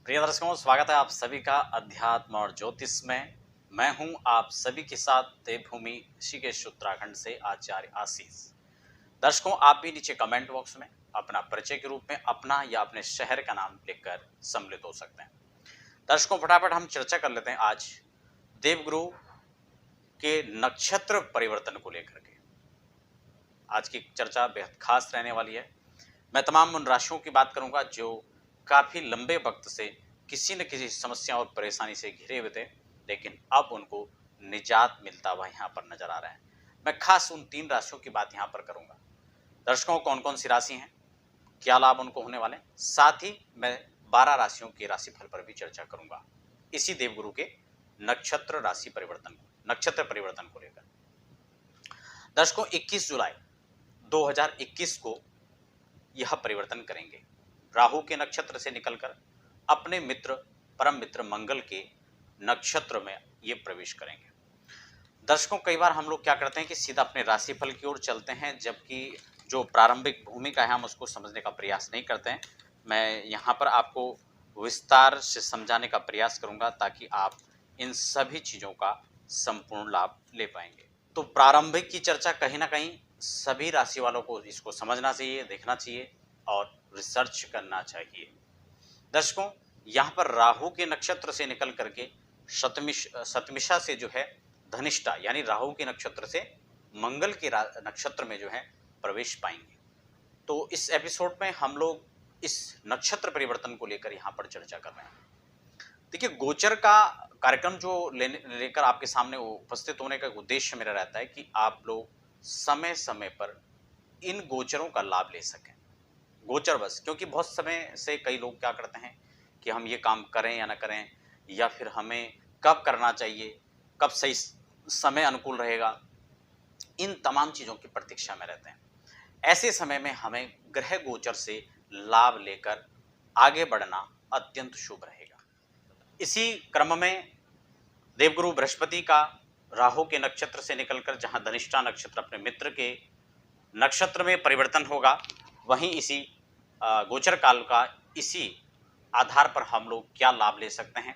प्रिय दर्शकों, स्वागत है आप सभी का अध्यात्म और ज्योतिष में। मैं हूं आप सभी के साथ देवभूमि ऋषिकेश उत्तराखंड से आचार्य आशीष। दर्शकों, आप भी नीचे कमेंट बॉक्स में अपना परिचय के रूप में अपना या अपने शहर का नाम लिखकर सम्मिलित हो सकते हैं। दर्शकों, फटाफट हम चर्चा कर लेते हैं आज देवगुरु के नक्षत्र परिवर्तन को लेकर के। आज की चर्चा बेहद खास रहने वाली है। मैं तमाम उन राशियों की बात करूंगा जो काफी लंबे वक्त से किसी न किसी समस्या और परेशानी से घिरे हुए थे, लेकिन अब उनको निजात मिलता हुआ यहाँ पर नजर आ रहा है। मैं खास उन 3 राशियों की बात यहाँ पर करूंगा। दर्शकों, कौन कौन सी राशि हैं, क्या लाभ उनको होने वाले, साथ ही मैं 12 राशियों के राशिफल पर भी चर्चा करूंगा इसी देवगुरु के नक्षत्र परिवर्तन को लेकर। दर्शकों, 21 जुलाई 2021 को यह परिवर्तन करेंगे। राहु के नक्षत्र से निकलकर अपने मित्र परम मित्र मंगल के नक्षत्र में ये प्रवेश करेंगे। दर्शकों, कई बार हम लोग क्या करते हैं कि सीधा अपने राशिफल की ओर चलते हैं, जबकि जो प्रारंभिक भूमिका है हम उसको समझने का प्रयास नहीं करते हैं। मैं यहाँ पर आपको विस्तार से समझाने का प्रयास करूंगा ताकि आप इन सभी चीज़ों का संपूर्ण लाभ ले पाएंगे। तो प्रारंभिक की चर्चा कहीं ना कहीं सभी राशि वालों को इसको समझना चाहिए, देखना चाहिए और रिसर्च करना चाहिए। दर्शकों, यहाँ पर राहु के नक्षत्र से निकल करके शतमिषा से जो है धनिष्ठा यानी राहु के नक्षत्र से मंगल के नक्षत्र में जो है प्रवेश पाएंगे। तो इस एपिसोड में हम लोग इस नक्षत्र परिवर्तन को लेकर यहाँ पर चर्चा कर रहे हैं। देखिए, गोचर का कार्यक्रम जो लेकर आपके सामने उपस्थित होने का उद्देश्य मेरा रहता है कि आप लोग समय समय पर इन गोचरों का लाभ ले सकें। गोचर बस, क्योंकि बहुत समय से कई लोग क्या करते हैं कि हम ये काम करें या ना करें, या फिर हमें कब करना चाहिए, कब सही समय अनुकूल रहेगा, इन तमाम चीज़ों की प्रतीक्षा में रहते हैं। ऐसे समय में हमें ग्रह गोचर से लाभ लेकर आगे बढ़ना अत्यंत शुभ रहेगा। इसी क्रम में देवगुरु बृहस्पति का राहु के नक्षत्र से निकलकर जहां धनिष्ठा नक्षत्र अपने मित्र के नक्षत्र में परिवर्तन होगा, वहीं इसी गोचर काल का इसी आधार पर हम लोग क्या लाभ ले सकते हैं।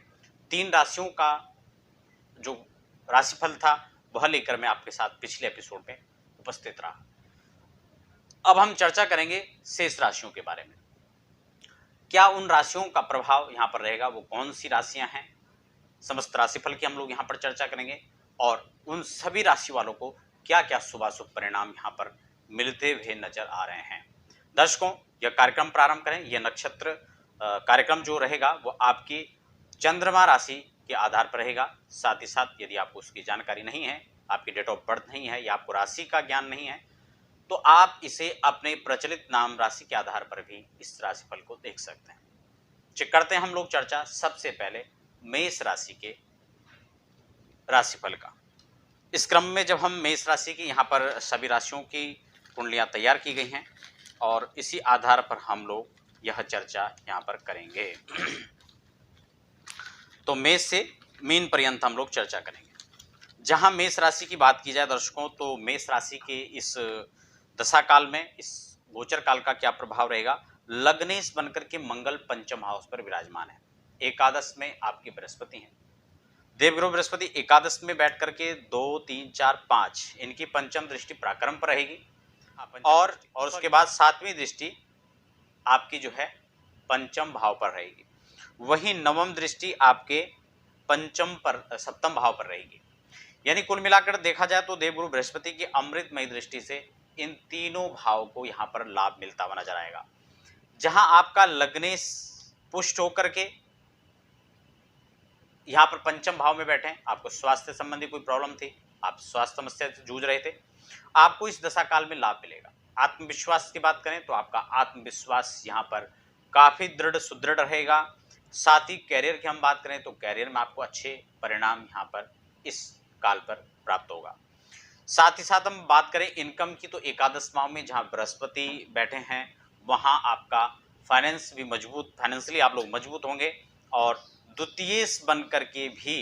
3 राशियों का जो राशिफल था वह लेकर मैं आपके साथ पिछले एपिसोड में उपस्थित रहा। अब हम चर्चा करेंगे शेष राशियों के बारे में। क्या उन राशियों का प्रभाव यहाँ पर रहेगा, वो कौन सी राशियां हैं, समस्त राशिफल की हम लोग यहाँ पर चर्चा करेंगे और उन सभी राशि वालों को क्या क्या शुभाशुभ परिणाम यहाँ पर मिलते हुए नजर आ रहे हैं। दर्शकों, यह कार्यक्रम प्रारंभ करें। यह नक्षत्र कार्यक्रम जो रहेगा वो आपकी चंद्रमा राशि के आधार पर रहेगा। साथ ही साथ यदि आपको उसकी जानकारी नहीं है, आपकी डेट ऑफ बर्थ नहीं है या आपको राशि का ज्ञान नहीं है, तो आप इसे अपने प्रचलित नाम राशि के आधार पर भी इस राशिफल को देख सकते हैं। चेक करते हैं हम लोग चर्चा सबसे पहले मेष राशि के राशिफल का। इस क्रम में जब हम मेष राशि की यहाँ पर सभी राशियों की कुंडलियाँ तैयार की गई हैं और इसी आधार पर हम लोग यह चर्चा यहाँ पर करेंगे। तो मेष से मीन पर्यंत हम लोग चर्चा करेंगे। जहाँ मेष राशि की बात की जाए दर्शकों, तो मेष राशि के इस दशा काल में, इस गोचर काल का क्या प्रभाव रहेगा। लग्नेश बनकर के मंगल पंचम हाउस पर विराजमान है। एकादश में आपके बृहस्पति हैं। देवगुरु बृहस्पति एकादश में बैठ करके 2, 3, 4, 5 इनकी पंचम दृष्टि पराक्रम पर रहेगी और उसके बाद 7वीं दृष्टि आपकी जो है पंचम भाव पर रहेगी। वहीं नवम दृष्टि आपके सप्तम भाव पर रहेगी। यानी कुल मिलाकर देखा जाए तो देवगुरु बृहस्पति की अमृतमय दृष्टि से इन तीनों भाव को यहाँ पर लाभ मिलता हुआ नजर आएगा। जहां आपका लग्नेश पुष्ट होकर के यहाँ पर पंचम भाव में बैठे, आपको स्वास्थ्य संबंधी कोई प्रॉब्लम थी, आप स्वास्थ्य समस्या से जूझ रहे थे, आपको इस दशा काल में लाभ मिलेगा। आत्मविश्वास की बात करें तो आपका आत्मविश्वास यहाँ पर काफी दृढ़ सुदृढ़ रहेगा। साथ ही कैरियर की हम बात करें तो कैरियर में आपको अच्छे परिणाम यहाँ पर इस काल पर प्राप्त होगा। साथ ही साथ हम बात करें इनकम की तो एकादश भाव में जहाँ बृहस्पति बैठे हैं वहाँ आपका फाइनेंस भी मजबूत, फाइनेंशियली आप लोग मजबूत होंगे। और द्वितीयेश बन करके भी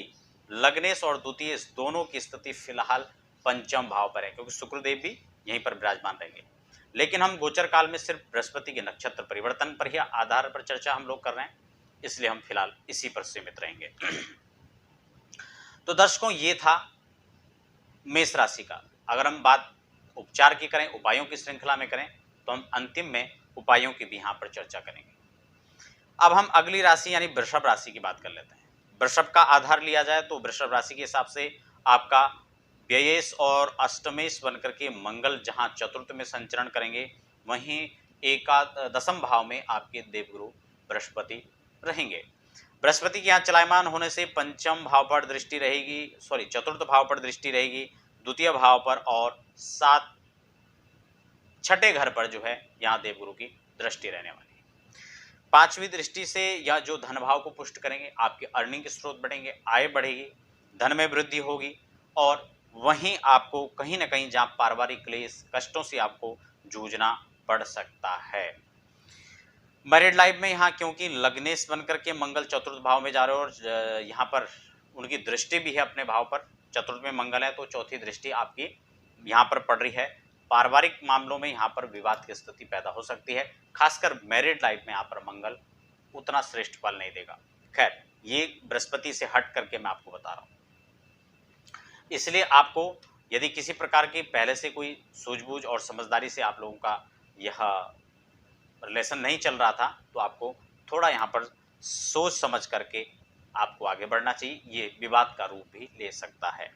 लग्नेश और द्वितीयेश दोनों की स्थिति फिलहाल पंचम भाव पर है, क्योंकि शुक्रदेव भी यहीं पर विराजमान रहेंगे। लेकिन हम गोचर काल में सिर्फ बृहस्पति के नक्षत्र परिवर्तन पर ही आधार पर चर्चा हम लोग कर रहे हैं। इसलिए हम फिलहाल इसी पर सीमित रहेंगे। तो दर्शकों, ये था मेष राशि का। अगर हम बात उपचार की करें, उपायों की श्रृंखला में करें, तो हम अंतिम में उपायों की भी यहाँ पर चर्चा करेंगे। अब हम अगली राशि यानी वृषभ राशि की बात कर लेते हैं। वृषभ का आधार लिया जाए तो वृषभ राशि के हिसाब से आपका व्ययेश और अष्टमेश बनकर के मंगल जहां चतुर्थ में संचरण करेंगे, वहीं दसम भाव में आपके देवगुरु बृहस्पति रहेंगे। बृहस्पति के यहाँ चलायमान होने से पंचम भाव पर दृष्टि रहेगी, चतुर्थ भाव पर दृष्टि रहेगी, द्वितीय भाव पर, और छठे घर पर जो है यहाँ देवगुरु की दृष्टि रहने वाली है। पांचवी दृष्टि से यह जो धन भाव को पुष्ट करेंगे, आपके अर्निंग के स्रोत बढ़ेंगे, आय बढ़ेगी, धन में वृद्धि होगी, और वहीं आपको कहीं ना कहीं जहाँ पारिवारिक क्लेश कष्टों से आपको जूझना पड़ सकता है। मैरिड लाइफ में यहाँ क्योंकि लग्नेश बनकर के मंगल चतुर्थ भाव में जा रहे हो और यहाँ पर उनकी दृष्टि भी है अपने भाव पर, चतुर्थ में मंगल है तो चौथी दृष्टि आपकी यहाँ पर पड़ रही है। पारिवारिक मामलों में यहाँ पर विवाद की स्थिति पैदा हो सकती है, खासकर मैरिड लाइफ में यहाँ पर मंगल उतना श्रेष्ठ फल नहीं देगा। खैर, ये बृहस्पति से हट करके मैं आपको बता रहा हूँ, इसलिए आपको यदि किसी प्रकार की पहले से कोई सूझबूझ और समझदारी से आप लोगों का यह रिलेशन नहीं चल रहा था, तो आपको थोड़ा यहाँ पर सोच समझ करके आपको आगे बढ़ना चाहिए। ये विवाद का रूप भी ले सकता है।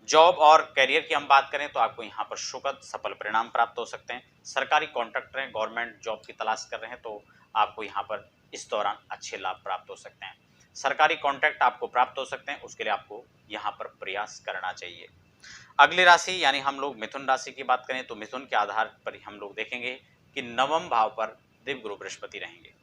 जॉब और करियर की हम बात करें तो आपको यहाँ पर सुखद सफल परिणाम प्राप्त हो सकते हैं। सरकारी कॉन्ट्रैक्टर हैं, गवर्नमेंट जॉब की तलाश कर रहे हैं, तो आपको यहाँ पर इस दौरान अच्छे लाभ प्राप्त हो सकते हैं। सरकारी कॉन्ट्रैक्ट आपको प्राप्त हो सकते हैं, उसके लिए आपको यहाँ पर प्रयास करना चाहिए। अगली राशि यानी हम लोग मिथुन राशि की बात करें तो मिथुन के आधार पर हम लोग देखेंगे कि नवम भाव पर देवगुरु बृहस्पति रहेंगे,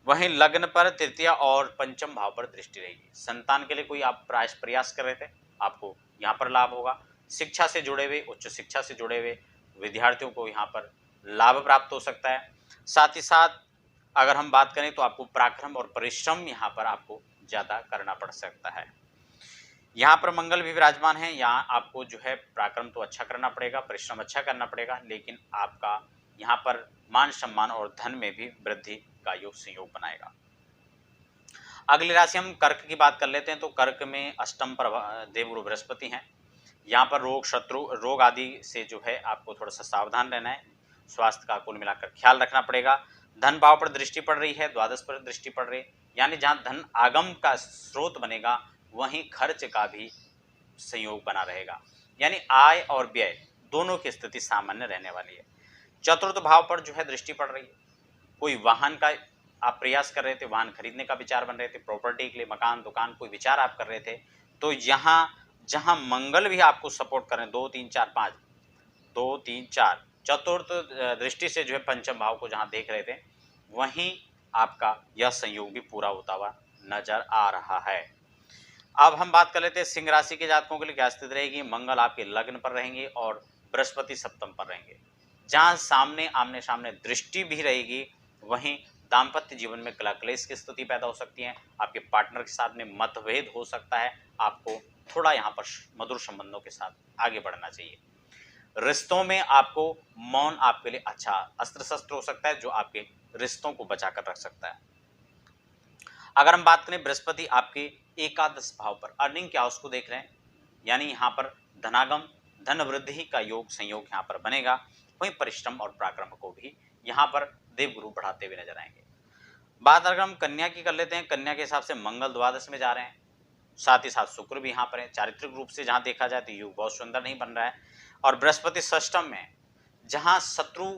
वहीं लग्न पर तृतीय और पंचम भाव पर दृष्टि रहेगी। संतान के लिए कोई आप प्रयास कर रहे थे, आपको यहाँ पर लाभ होगा। शिक्षा से जुड़े हुए, उच्च शिक्षा से जुड़े हुए विद्यार्थियों को यहाँ पर लाभ प्राप्त हो सकता है। साथ ही साथ अगर हम बात करें तो आपको पराक्रम और परिश्रम यहाँ पर आपको ज़्यादा करना पड़ सकता है। यहाँ पर मंगल भी विराजमान है, यहाँ आपको जो है पराक्रम तो अच्छा करना पड़ेगा, परिश्रम अच्छा करना पड़ेगा, लेकिन आपका यहाँ पर मान सम्मान और धन में भी वृद्धि का योग संयोग बनाएगा। अगली राशि हम कर्क की बात कर लेते हैं। तो कर्क में अष्टम पर देवगुरु बृहस्पति हैं। यहाँ पर रोग आदि से जो है आपको थोड़ा सा सावधान रहना है, स्वास्थ्य का कुल मिलाकर ख्याल रखना पड़ेगा। धन भाव पर दृष्टि पड़ रही है, द्वादश पर दृष्टि पड़ रही है, यानी जहाँ धन आगम का स्रोत बनेगा वहीं खर्च का भी संयोग बना रहेगा, यानी आय और व्यय दोनों की स्थिति सामान्य रहने वाली है। चतुर्थ भाव पर जो है दृष्टि पड़ रही है, कोई वाहन का आप प्रयास कर रहे थे, वाहन खरीदने का विचार बन रहे थे, प्रॉपर्टी के लिए मकान दुकान कोई विचार आप कर रहे थे, तो यहाँ जहाँ मंगल भी आपको सपोर्ट कर रहे हैं, 2 3 4 5 2 3 4 चतुर्थ दृष्टि से जो है पंचम भाव को जहाँ देख रहे थे, वहीं आपका यह संयोग भी पूरा होता हुआ नजर आ रहा है। अब हम बात कर लेते हैं सिंह राशि के जातकों के लिए क्या स्थिति रहेगी। मंगल आपके लग्न पर रहेंगे और बृहस्पति सप्तम पर रहेंगे, जहाँ सामने आमने सामने दृष्टि भी रहेगी, वहीं दाम्पत्य जीवन में कलह क्लेश की स्थिति पैदा हो सकती है। आपके पार्टनर के साथ में मतभेद हो सकता है, आपको थोड़ा यहाँ पर मधुर संबंधों के साथ आगे बढ़ना चाहिए। रिश्तों में आपको मौन आपके लिए अच्छा अस्त्र शस्त्र हो सकता है, जो आपके रिश्तोों को बचाकर रख सकता है। अगर हम बात करें बृहस्पति आपके एकादश भाव पर अर्निंग के हाउस को देख रहे हैं, यानी यहाँ पर धनागम धन वृद्धि का योग संयोग यहाँ पर बनेगा, वहीं परिश्रम और पराक्रम को भी यहाँ पर देवगुरु बढ़ाते हुए नजर आएंगे। बात अगर हम कन्या की कर लेते हैं, कन्या के हिसाब से मंगल द्वादश में जा रहे हैं, साथ ही साथ शुक्र भी यहाँ पर है। चारित्रिक रूप से जहाँ देखा जाए तो योग बहुत सुंदर नहीं बन रहा है, और बृहस्पति षष्टम में, जहाँ शत्रु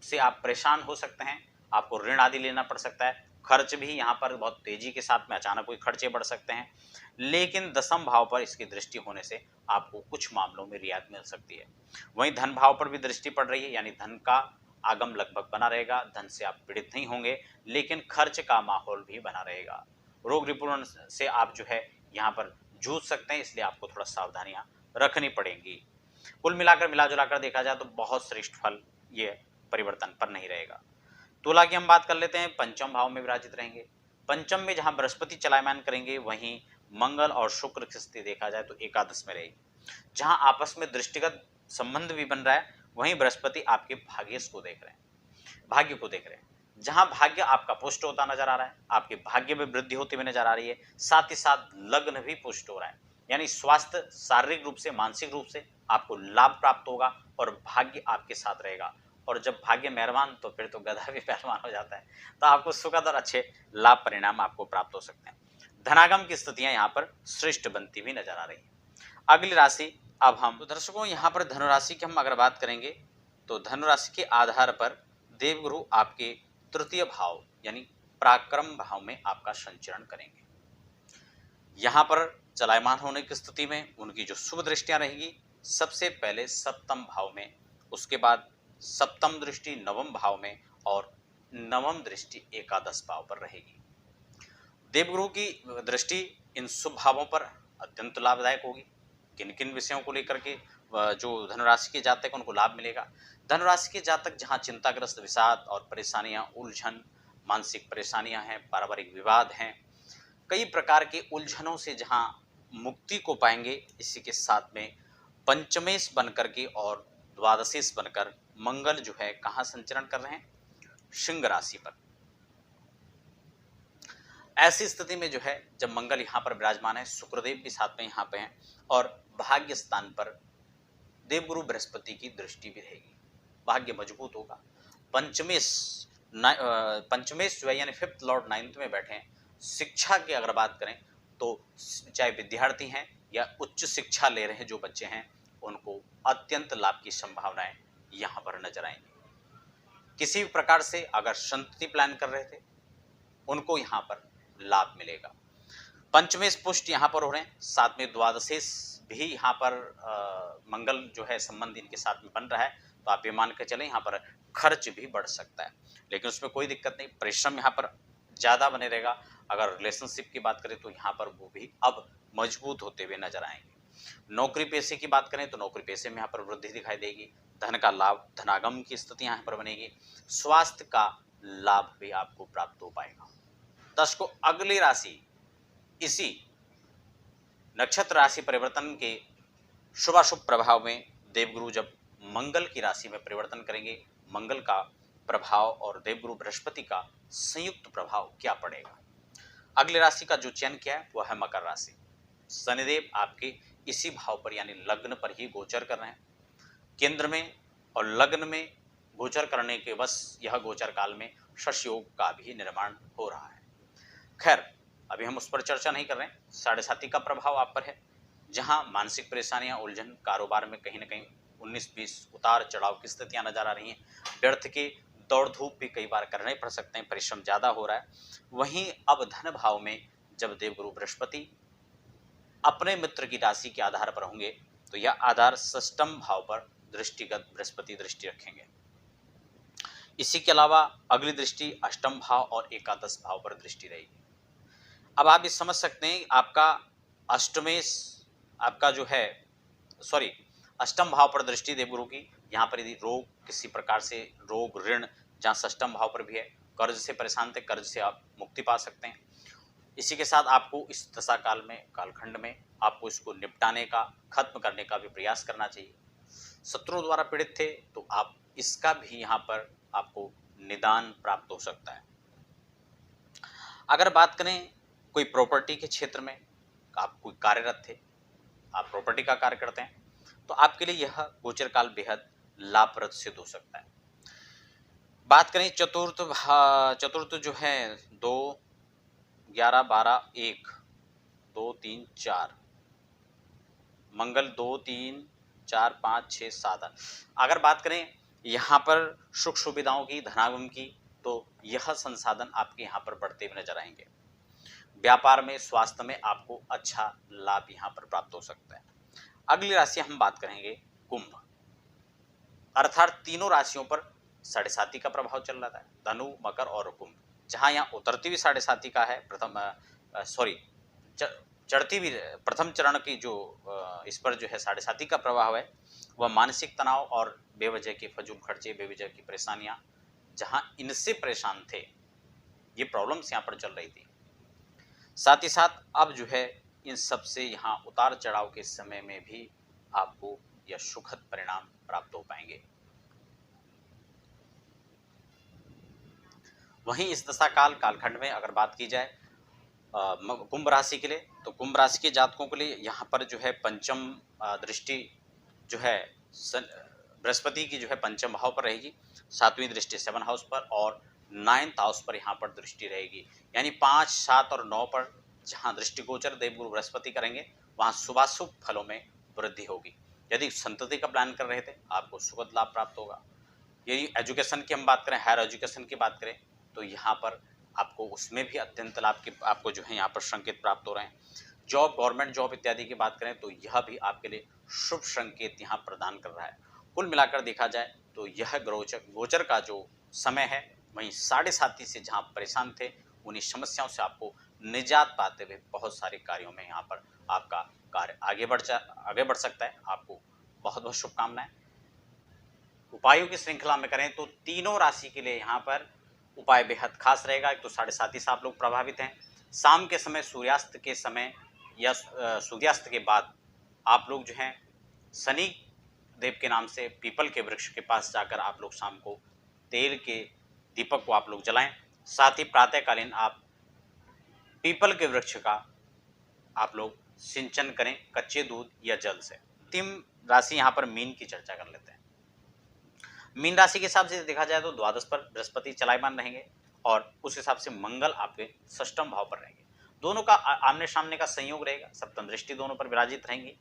से आप परेशान हो सकते हैं, आपको ऋण आदि लेना पड़ सकता है, खर्च भी यहाँ पर बहुत तेजी के साथ में अचानक कोई खर्चे बढ़ सकते हैं, लेकिन दसम भाव पर इसकी दृष्टि होने से आपको कुछ मामलों में रियायत मिल सकती है। वहीं धन भाव पर भी दृष्टि पड़ रही है, यानी धन का आगम लगभग बना रहेगा, धन से आप पीड़ित नहीं होंगे, लेकिन खर्च का माहौल भी बना रहेगा। रोग रिपुण से आप जो है यहाँ पर जूझ सकते हैं, इसलिए आपको थोड़ा सावधानियां रखनी पड़ेंगी। कुल मिलाकर मिला जुलाकर देखा जाए तो बहुत श्रेष्ठ फल ये परिवर्तन पर नहीं रहेगा। तुला की हम बात कर लेते हैं, पंचम भाव में विराजित रहेंगे। पंचम में जहां बृहस्पति चलायमान करेंगे, वहीं मंगल और शुक्र की स्थिति देखा जाए तो एकादश में रहेगी, जहां आपस में दृष्टिगत संबंध भी बन रहा है, वहीं बृहस्पति आपके भाग्य को देख रहे हैं, जहां भाग्य आपका पुष्ट होता नजर आ रहा है, आपके भाग्य में वृद्धि होती हुई नजर आ रही है, साथ ही साथ लग्न भी पुष्ट हो रहा है, यानी स्वास्थ्य शारीरिक रूप से मानसिक रूप से आपको लाभ प्राप्त होगा और भाग्य आपके साथ रहेगा। और जब भाग्य मेहरबान तो फिर तो गधा भी पहलवान हो जाता है। तो आपको सुखद और अच्छे लाभ परिणाम आपको प्राप्त हो सकते हैं। धनागम की स्थितियां यहाँ पर श्रेष्ठ बनती हुई नजर आ रही है। अगली राशि अब हम तो दर्शकों यहाँ पर धनुराशि की हम अगर बात करेंगे तो धनुराशि के आधार पर देवगुरु आपके तृतीय भाव यानी पराक्रम भाव में आपका संचरण करेंगे। यहाँ पर चलायमान होने की स्थिति में उनकी जो शुभ दृष्टियां रहेगी, सबसे पहले सप्तम भाव में, उसके बाद सप्तम दृष्टि नवम भाव में और नवम दृष्टि एकादश भाव पर रहेगी। देवगुरु की दृष्टि इन शुभ भावों पर अत्यंत लाभदायक होगी। किन किन विषयों को लेकर के जो धनुराशि के जातक उनको लाभ मिलेगा। धनुराशि के जातक जहां चिंताग्रस्त, विषाद और परेशानियां, उलझन, मानसिक परेशानियां हैं, पारिवारिक विवाद हैं, कई प्रकार के उलझनों से जहां मुक्ति को पाएंगे, इसी के साथ में पंचमेश बनकर के और द्वादशेश बनकर मंगल जो है कहां संचरण कर रहे हैं, सिंह राशि पर। ऐसी स्थिति में जो है जब मंगल यहाँ पर विराजमान है, शुक्रदेव भी साथ में यहाँ पे हैं और भाग्य स्थान पर देवगुरु बृहस्पति की दृष्टि भी रहेगी, भाग्य मजबूत होगा। पंचमेश जो है यानी फिफ्थ लॉर्ड नाइन्थ में बैठे हैं। शिक्षा की अगर बात करें तो चाहे विद्यार्थी हैं या उच्च शिक्षा ले रहे जो बच्चे हैं, उनको अत्यंत लाभ की संभावनाएं यहाँ पर नजर आएंगी। किसी भी प्रकार से अगर संतति प्लान कर रहे थे, उनको यहाँ पर लाभ मिलेगा। पंचमेश पुष्ट यहाँ पर हो रहे हैं, साथ में द्वादशेश भी यहाँ पर मंगल जो है संबंध इनके साथ में बन रहा है। तो आप ये मान के चलें यहाँ पर खर्च भी बढ़ सकता है, लेकिन उसमें कोई दिक्कत नहीं, परिश्रम यहाँ पर ज्यादा बने रहेगा। अगर रिलेशनशिप की बात करें तो यहाँ पर वो भी अब मजबूत होते हुए नजर आएंगे। नौकरी पेशे की बात करें तो नौकरी पेशे में यहाँ पर वृद्धि दिखाई देगी। धन का लाभ, धनागम की स्थिति यहाँ पर बनेगी। स्वास्थ्य का लाभ भी आपको प्राप्त हो पाएगा। दर्शकों, अगली राशि इसी नक्षत्र राशि परिवर्तन के शुभाशुभ प्रभाव में देवगुरु जब मंगल की राशि में परिवर्तन करेंगे, मंगल का प्रभाव और देवगुरु बृहस्पति का संयुक्त प्रभाव क्या पड़ेगा। अगली राशि का जो चयन किया है वह है मकर राशि। शनिदेव आपके इसी भाव पर यानी लग्न पर ही गोचर कर रहे हैं। केंद्र में और लग्न में गोचर करने के बस यह गोचर काल में शश योग का भी निर्माण हो रहा है। खैर, अभी हम उस पर चर्चा नहीं कर रहे हैं। साढ़े साती का प्रभाव आप पर है, जहां मानसिक परेशानियां, उलझन, कारोबार में कहीं ना कहीं 19-20 उतार चढ़ाव की स्थितियां नजर आ रही हैं। व्यर्थ के दौड़ धूप भी कई बार करने पड़ सकते हैं, परिश्रम ज्यादा हो रहा है। वहीं अब धन भाव में जब देवगुरु बृहस्पति अपने मित्र की राशि के आधार पर होंगे, तो यह आधार षष्ठम भाव पर दृष्टिगत बृहस्पति दृष्टि रखेंगे। इसी के अलावा अगली दृष्टि अष्टम भाव और एकादश भाव पर दृष्टि रहेगी। अब आप ये समझ सकते हैं, आपका अष्टमेश आपका जो है अष्टम भाव पर दृष्टि देवगुरु की, यहाँ पर यदि रोग, किसी प्रकार से रोग, ऋण जहाँ षष्ठम भाव पर भी है, कर्ज से परेशान थे, कर्ज से आप मुक्ति पा सकते हैं। इसी के साथ आपको इस दशा काल में, कालखंड में आपको इसको निपटाने का, खत्म करने का भी प्रयास करना चाहिए। शत्रुओं द्वारा पीड़ित थे तो आप इसका भी यहाँ पर आपको निदान प्राप्त हो सकता है। अगर बात करें कोई प्रॉपर्टी के क्षेत्र में, आप कोई कार्यरत थे, आप प्रॉपर्टी का कार्य करते हैं, तो आपके लिए यह गोचर काल बेहद लाभप्रद सिद्ध हो सकता है। बात करें चतुर्थ जो है 2, 11, 12, 1, 2, 3, 4, मंगल 2, 3, 4, 5, 6, 7। अगर बात करें यहाँ पर सुख सुविधाओं की, धनागम की, तो यह संसाधन आपके यहाँ पर बढ़ते हुए नजर आएंगे। व्यापार में, स्वास्थ्य में आपको अच्छा लाभ यहाँ पर प्राप्त हो सकता है। अगली राशि हम बात करेंगे कुंभ, अर्थात तीनों राशियों पर साढ़े साती का प्रभाव चल रहा है, धनु, मकर और कुंभ। जहां यहाँ उतरती भी साढ़े साती का है, चढ़ती भी प्रथम चरण की जो इस पर जो है साढ़े साती का प्रभाव है, वह मानसिक तनाव और बेवजह के फजूल खर्चे, बेवजह की परेशानियां, जहां इनसे परेशान थे, ये प्रॉब्लम्स यहाँ पर चल रही थी। साथ ही साथ अब जो है इन सब से यहाँ उतार चढ़ाव के समय में भी आपको यह सुखद परिणाम प्राप्त हो पाएंगे। वहीं इस दशा कालखंड में अगर बात की जाए कुंभ राशि के लिए, तो कुंभ राशि के जातकों के लिए यहाँ पर जो है पंचम दृष्टि जो है बृहस्पति की जो है पंचम भाव पर रहेगी, 7वीं दृष्टि 7 हाउस पर और 9th हाउस पर यहाँ पर दृष्टि रहेगी। यानी 5, 7 और 9 पर जहाँ दृष्टिगोचर देवगुरु बृहस्पति करेंगे वहाँ शुभाशुभ फलों में वृद्धि होगी। यदि संतति का प्लान कर रहे थे आपको सुखद लाभ प्राप्त होगा। यदि एजुकेशन की हम बात करें, हायर एजुकेशन की बात करें, तो यहाँ पर आपको उसमें भी अत्यंत लाभ की आपको जो है यहाँ पर संकेत प्राप्त हो रहे हैं। जॉब, गवर्नमेंट जॉब इत्यादि की बात करें तो यह भी आपके लिए शुभ संकेत यहाँ प्रदान कर रहा है। कुल मिलाकर देखा जाए तो यह गोचर का जो समय है वहीं 7.5 से जहाँ परेशान थे उन्हीं समस्याओं से आपको निजात पाते हुए बहुत सारे कार्यों में यहाँ पर आपका कार्य आगे बढ़ सकता है। आपको बहुत बहुत शुभकामनाएं। उपायों की श्रृंखला में करें तो तीनों राशि के लिए यहाँ पर उपाय बेहद खास रहेगा। एक तो 7.5 से आप लोग प्रभावित हैं। शाम के समय सूर्यास्त के समय या सूर्यास्त के बाद आप लोग जो हैं शनि देव के नाम से पीपल के वृक्ष के पास जाकर आप लोग शाम को तेल के दीपक को आप लोग जलाएं। साथ ही प्रातःकालीन आप पीपल के वृक्ष का आप लोग सिंचन करें कच्चे दूध या जल से। अंतिम राशि यहाँ पर मीन की चर्चा कर लेते हैं। मीन राशि के हिसाब से देखा जाए तो द्वादश पर बृहस्पति चलायमान रहेंगे और उस हिसाब से मंगल आपके षष्ठम भाव पर रहेंगे। दोनों का आमने सामने का संयोग रहेगा, सप्तम दृष्टि दोनों पर विराजित रहेंगी।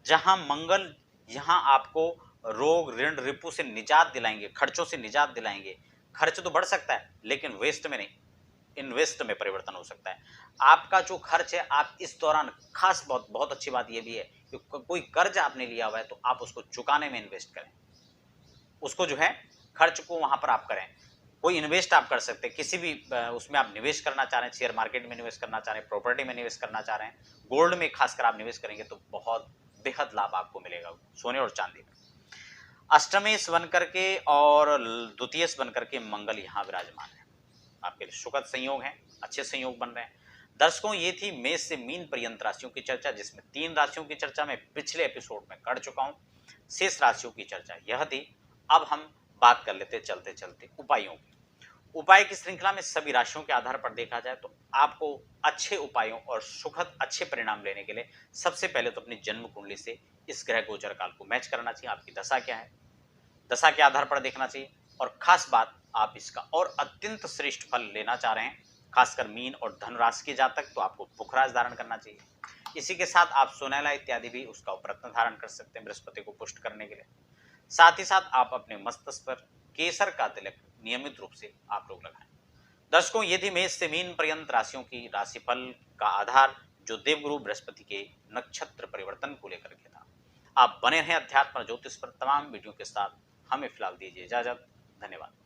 जहां मंगल यहाँ आपको रोग, ऋण, रिपु से निजात दिलाएंगे, खर्चों से निजात दिलाएंगे। खर्च तो बढ़ सकता है लेकिन वेस्ट में नहीं, इन्वेस्ट में परिवर्तन हो सकता है। आपका जो खर्च है आप इस दौरान खास बहुत अच्छी बात यह भी है कि कोई कर्ज आपने लिया हुआ है तो आप उसको चुकाने में इन्वेस्ट करें, उसको जो है खर्च को वहां पर आप करें। कोई इन्वेस्ट आप कर सकते हैं किसी भी उसमें आप निवेश करना चाह रहे हैं, शेयर मार्केट में निवेश करना चाह रहे हैं, प्रॉपर्टी में निवेश करना चाह रहे हैं, गोल्ड में खासकर आप निवेश करेंगे तो बहुत बेहद लाभ आपको मिलेगा सोने और चांदी में। अष्टमेश बनकर के और द्वितीयश बनकर के मंगल यहाँ विराजमान है, आपके लिए सुखद संयोग है, अच्छे संयोग बन रहे हैं। दर्शकों ये थी मेष से मीन पर्यंत राशियों की चर्चा, जिसमें 3 राशियों की चर्चा मैं पिछले एपिसोड में कर चुका हूं। शेष राशियों की चर्चा यह थी। अब हम बात कर लेते चलते चलते उपायों की। उपाय की श्रृंखला में सभी राशियों के आधार पर देखा जाए तो आपको अच्छे उपायों और सुखद अच्छे परिणाम लेने के लिए सबसे पहले तो अपनी जन्म कुंडली से इस ग्रह गोचर काल को मैच करना चाहिए। आपकी दशा क्या है, दशा के आधार पर देखना चाहिए। और खास बात, आप इसका और अत्यंत श्रेष्ठ फल लेना चाह रहे हैं, खासकर मीन और धन राशि के जातक, तो आपको पुखराज धारण करना चाहिए। इसी के साथ आप सोनेला इत्यादि भी उसका रत्न धारण कर सकते हैं बृहस्पति को पुष्ट करने के लिए। साथ ही साथ आप अपने मस्तक पर केसर का तिलक नियमित रूप से आप लोग लगाएं। दर्शकों ये थी मेष से मीन पर्यंत राशियों की राशिफल का आधार, जो देवगुरु बृहस्पति के नक्षत्र परिवर्तन को लेकर के था। आप बने रहें अध्यात्म और ज्योतिष पर तमाम वीडियो के साथ। हमें फिलहाल दीजिए इजाजत। धन्यवाद।